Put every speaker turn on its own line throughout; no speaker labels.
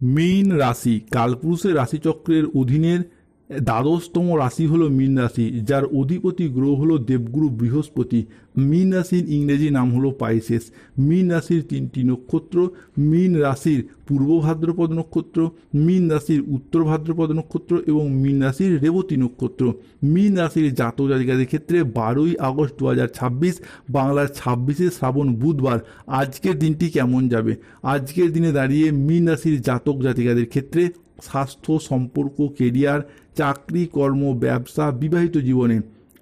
মীন রাশি কালপুরুষের রাশিচক্রের অধীনের দ্বাদশতম রাশি হলো মীন রাশি, যার অধিপতি গ্রহ হলো দেবগুরু বৃহস্পতি। মীন রাশির ইংরেজি নাম হলো পাইসেস। মীন রাশির তিনটি নক্ষত্র: মীন রাশির পূর্ব ভাদ্রপদ নক্ষত্র, মীন রাশির উত্তর ভাদ্রপদ নক্ষত্র এবং মীন রাশির রেবতী নক্ষত্র। মীন রাশির জাতক জাতিকাদের ক্ষেত্রে 12ই আগস্ট 2026 বাংলার 26শে শ্রাবণ বুধবার আজকের দিনটি কেমন যাবে? আজকের দিনে দাঁড়িয়ে মীন রাশির জাতক জাতিকাদের ক্ষেত্রে স্বাস্থ্য, সম্পর্ক, কেরিয়ার, চাকরি, কর্ম, ব্যবসা, বিবাহিত জীবনে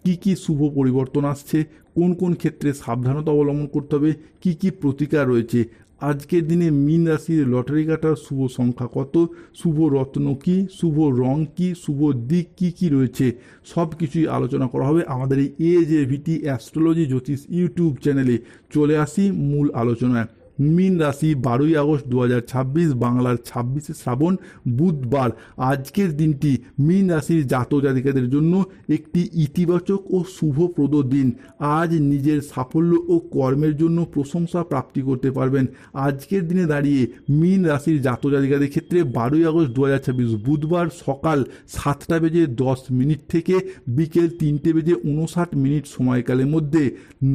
কি কি শুভ পরিবর্তন আসছে, কোন কোন ক্ষেত্রে সাবধানতা অবলম্বন করতে হবে, কি কি প্রতিকার রয়েছে। আজকের দিনে মীন রাশির লটারি কাটার শুভ সংখ্যা কত, শুভ রত্ন কি, শুভ রং কি, শুভ দিক কি কি রয়েছে, সব কিছুই আলোচনা করা হবে আমাদের এই AJVT অ্যাস্ট্রোলজি জ্যোতিষ ইউটিউব চ্যানেলে। চলে আসি মূল আলোচনায়। মীন রাশি 12ই আগস্ট 2026 বাংলার 26শে শ্রাবণ বুধবার আজকের দিনটি মীন রাশির জাতক জাতিকাদের জন্য একটি ইতিবাচক ও শুভপ্রদ দিন। আজ নিজের সাফল্য ও কর্মের জন্য প্রশংসা প্রাপ্তি করতে পারবেন। আজকের দিনে দাঁড়িয়ে মীন রাশির জাতক জাতিকাদের ক্ষেত্রে 12ই আগস্ট 2026 বুধবার সকাল 7টা বেজে 10 মিনিট থেকে বিকেল 3টে বেজে 59 মিনিট সময়কালের মধ্যে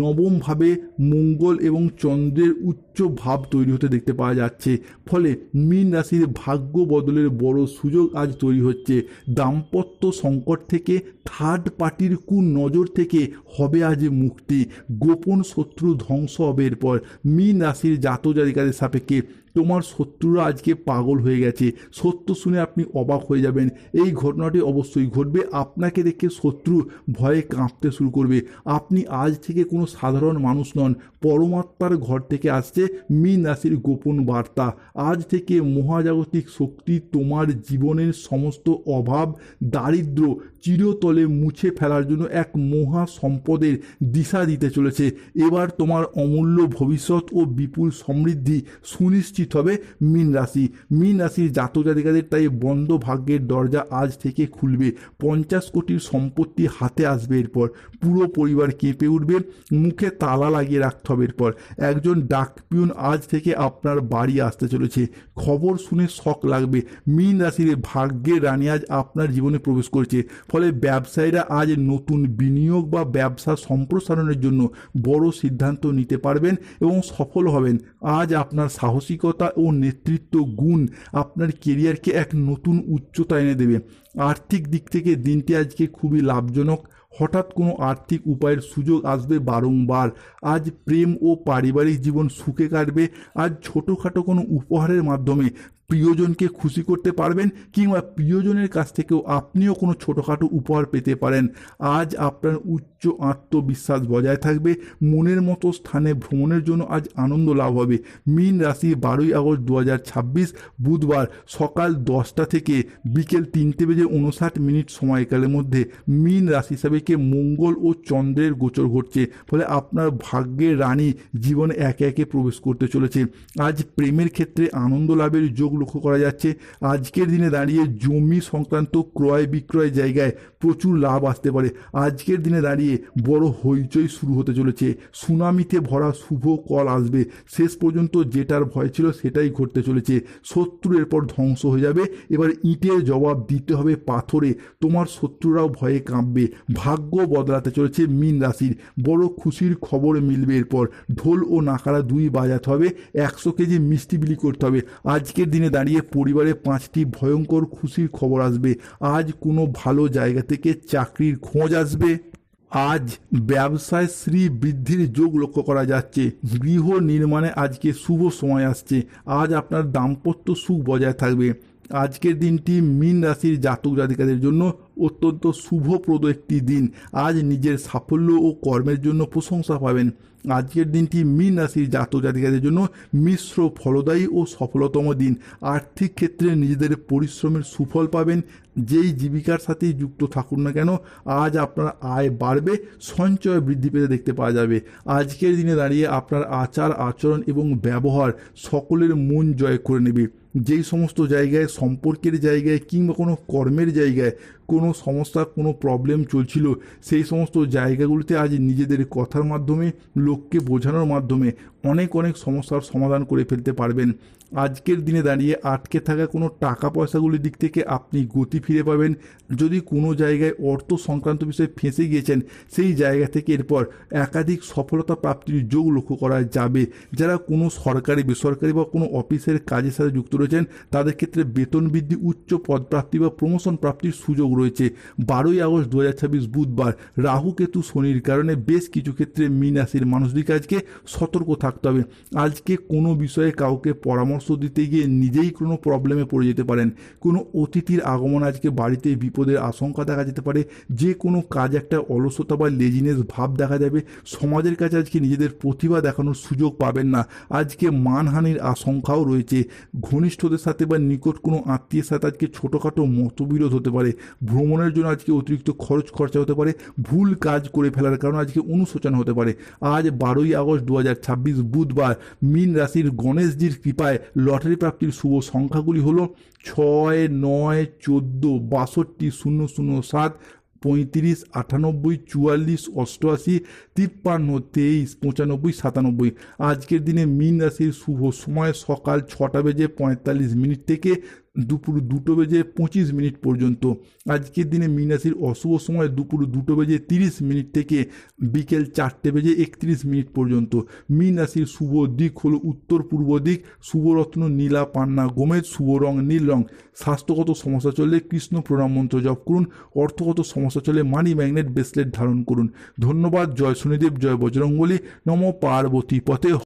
নবমভাবে মঙ্গল এবং চন্দ্রের উচ্চ ভাব তৈরি হতে দেখতে পাওয়া যাচ্ছে। ফলে মীন রাশির ভাগ্য বদলের বড় সুযোগ আজ তৈরি হচ্ছে। দাম্পত্য সংকট থেকে, থার্ড পার্টির কুনজর থেকে হবে আজ মুক্তি। গোপন শত্রু ধ্বংস হবে এরপর। মীন রাশির জাতক জাতিকাদের সাপেক্ষে তোমার শত্রুরা আজকে পাগল হয়ে গেছে। সত্য শুনে আপনি অবাক হয়ে যাবেন। এই ঘটনাটি অবশ্যই ঘটবে। আপনাকে দেখে শত্রু ভয়ে কাঁপতে শুরু করবে। আপনি আজ থেকে কোনো সাধারণ মানুষ নন, পরমাত্মার ঘর থেকে আসছে মীন রাশির গোপন বার্তা। আজ থেকে মহাজাগতিক শক্তি তোমার জীবনের সমস্ত অভাব, দারিদ্র চিরতলে মুছে ফেলার জন্য এক মহা সম্পদের দিশা দিতে চলেছে। এবার তোমার অমূল্য ভবিষ্যৎ ও বিপুল সমৃদ্ধি সুনিশ্চিত হবে মীন রাশি। মীন রাশির জাতক জাতিকাদের তাই বন্ধ ভাগ্যের দরজা আজ থেকে খুলবে। 50 কোটির সম্পত্তি হাতে আসবে এরপর। পুরো পরিবার কেঁপে উঠবে। মুখে তালা লাগিয়ে রাখতে হবে এরপর। একজন ডাক পিয়ন আজ থেকে আপনার বাড়ি আসতে চলেছে। খবর শুনে শক লাগবে। মীন রাশির ভাগ্যের রানী আজ আপনার জীবনে প্রবেশ করছে। ফলে ব্যবসায়ীরা আজ নতুন বিনিয়োগ বা ব্যবসা সম্প্রসারণের জন্য বড় সিদ্ধান্ত নিতে পারবেন এবং সফল হবেন। আজ আপনার সাহসিকতা ও নেতৃত্ব গুণ আপনার কেরিয়ারকে এক নতুন উচ্চতা এনে দেবে। আর্থিক দিক থেকে দিনটি আজকে খুবই লাভজনক। হঠাৎ কোনো আর্থিক উপায়ের সুযোগ আসবে বারংবার। আজ প্রেম ও পারিবারিক জীবন সুখে কাটবে। আজ ছোটোখাটো কোনো উপহারের মাধ্যমে প্রিয়জনকে খুশি করতে পারবেন, কিংবা প্রিয়জনের কাছ থেকেও আপনিও কোনো ছোটোখাটো উপহার পেতে পারেন। আজ আপনার উচ্চ আত্মবিশ্বাস বজায় থাকবে। মনের মতো স্থানে ভ্রমণের জন্য আজ আনন্দ লাভ হবে। মীন রাশি 12ই আগস্ট 2026 বুধবার সকাল 10টা থেকে বিকেল 3টে বেজে 59 মিনিট সময়কালের মধ্যে মীন রাশি হিসাবেকে মঙ্গল ও চন্দ্রের গোচর ঘটছে। ফলে আপনার ভাগ্যের রানী জীবনে একে একে প্রবেশ করতে চলেছে। আজ প্রেমের ক্ষেত্রে আনন্দ লাভের যোগ লক্ষ্য করা যাচ্ছে। আজকের দিনে দাঁড়িয়ে জমি সংক্রান্ত ক্রয় বিক্রয় জায়গায় প্রচুর লাভ আসতে পারে। আজকের দিনে দাঁড়িয়ে বড় হইচই শুরু হতে চলেছে। সুনামিতে ভরা শুভ কল আসবে। শেষ পর্যন্ত যেটার ভয় ছিল সেটাই ঘটতে চলেছে। শত্রু এরপর ধ্বংস হয়ে যাবে। এবার ইটের জবাব দিতে হবে পাথরে। তোমার শত্রুরাও ভয়ে কাঁপবে। ভাগ্য বদলাতে চলেছে মীন রাশির। বড় খুশির খবর মিলবে এরপর। ঢোল ও নাকারা দুই বাজাতে হবে। 100 কেজি মিষ্টি বিলি করতে হবে। আজকের দিনে দাঁড়িয়ে পরিবারে 5টি ভয়ঙ্কর খুশির খবর আসবে। আজ কোনো ভালো জায়গা থেকে চাকরির খোঁজ আসবে। আজ ব্যবসায় শ্রী বৃদ্ধির যোগ লক্ষ্য করা যাচ্ছে। গৃহ নির্মাণে আজকে শুভ সময় আসছে। আজ আপনার দাম্পত্য সুখ বজায় থাকবে। আজকের দিনটি মীন রাশির জাতক জাতিকাদের জন্য অত্যন্ত শুভপ্রদ একটি দিন। আজ নিজের সাফল্য ও কর্মের জন্য প্রশংসা পাবেন। আজকের দিনটি মীন রাশির জাতক জাতিকাদের জন্য মিশ্র ফলদায়ী ও সফলতম দিন। আর্থিক ক্ষেত্রে নিজেদের পরিশ্রমের সুফল পাবেন। যেই জীবিকার সাথেই যুক্ত থাকুন না কেন, আজ আপনার আয় বাড়বে, সঞ্চয় বৃদ্ধি পেতে দেখতে পাওয়া যাবে। আজকের দিনে দাঁড়িয়ে আপনার আচার আচরণ এবং ব্যবহার সকলের মন জয় করে নেবে। যেই সমস্ত জায়গায়, সম্পর্কের জায়গায় কিংবা কোনো কর্মের জায়গায় কোনো সমস্যা, কোনো প্রবলেম চলছিল, সেই সমস্ত জায়গাগুলিতে আজ নিজেদের কথার মাধ্যমে, লোককে বোঝানোর মাধ্যমে অনেক সমস্যার সমাধান করে ফেলতে পারবেন। আজকের দিনে দাঁড়িয়ে আটকে থাকা কোনো টাকা পয়সাগুলির দিক থেকে আপনি গতি ফিরে পাবেন। যদি কোনো জায়গায় অর্থ সংক্রান্ত বিষয়ে ফেঁসে গিয়েছেন, সেই জায়গা থেকে এরপর একাধিক সফলতা প্রাপ্তির যোগ লক্ষ্য করা যাবে। যারা কোনো সরকারি, বেসরকারি বা কোনো অফিসের কাজের সাথে যুক্ত রয়েছেন, তাদের ক্ষেত্রে বেতন বৃদ্ধি, উচ্চ পদপ্রাপ্তি বা প্রমোশন প্রাপ্তির সুযোগ রয়েছে। 12ই আগস্ট 2026 বুধবার রাহু কেতু শনির কারণে বেশ কিছু ক্ষেত্রে মীন রাশির মানুষদেরকে আজকে সতর্ক থাকতে হবে। আজকে কোনো বিষয়ে কাউকে পরামর্শ দিতে গিয়ে নিজেই কোনো প্রবলেমে পড়ে যেতে পারেন। কোনো অতিথির আগমন আজকে বাড়িতে বিপদের আশঙ্কা দেখা যেতে পারে। যে কোনো কাজ একটা অলসতা বা লেজিনেস ভাব দেখা যাবে। সমাজের কাছে আজকে নিজেদের প্রতিভা দেখানোর সুযোগ পাবেন না। আজকে মানহানির আশঙ্কাও রয়েছে। ঘনিষ্ঠদের সাথে বা নিকট কোনো আত্মীয়ের সাথে আজকে ছোটোখাটো মতবিরোধ হতে পারে। ভ্রমণের জন্য আজকে অতিরিক্ত খরচা হতে পারে। ভুল কাজ করে ফেলার কারণে আজকে অনুশোচনা হতে পারে। আজ 12ই আগস্ট 2026 বুধবার মীন রাশির গণেশজির কৃপায় লটারি প্রাপ্তির শুভ সংখ্যাগুলি হলো 6, 9, 14, 62, 007, 35, 98, 44, 88, 53, 23, 95, 97। আজকের দিনে মীন রাশির শুভ সময় সকাল 6:45 থেকে দুপুর 2:25 পর্যন্ত। আজকের দিনে মীন রাশির অশুভ সময় দুপুর 2:30 থেকে বিকেল 4:31 পর্যন্ত। মীন রাশির শুভ দিক হলো উত্তর পূর্ব দিক। শুভরত্ন নীলা পান্না গোমেদ, শুভ রং নীল রং। স্বাস্থ্যগত সমস্যা চললে কৃষ্ণ প্রণাম মন্ত্র জপ করুন। অর্থগত সমস্যা চলে মানি ম্যাগনেট ব্রেসলেট ধারণ করুন। ধন্যবাদ। জয় শনিদেব, জয় বজরংবলী, নমো পার্বতী পতে।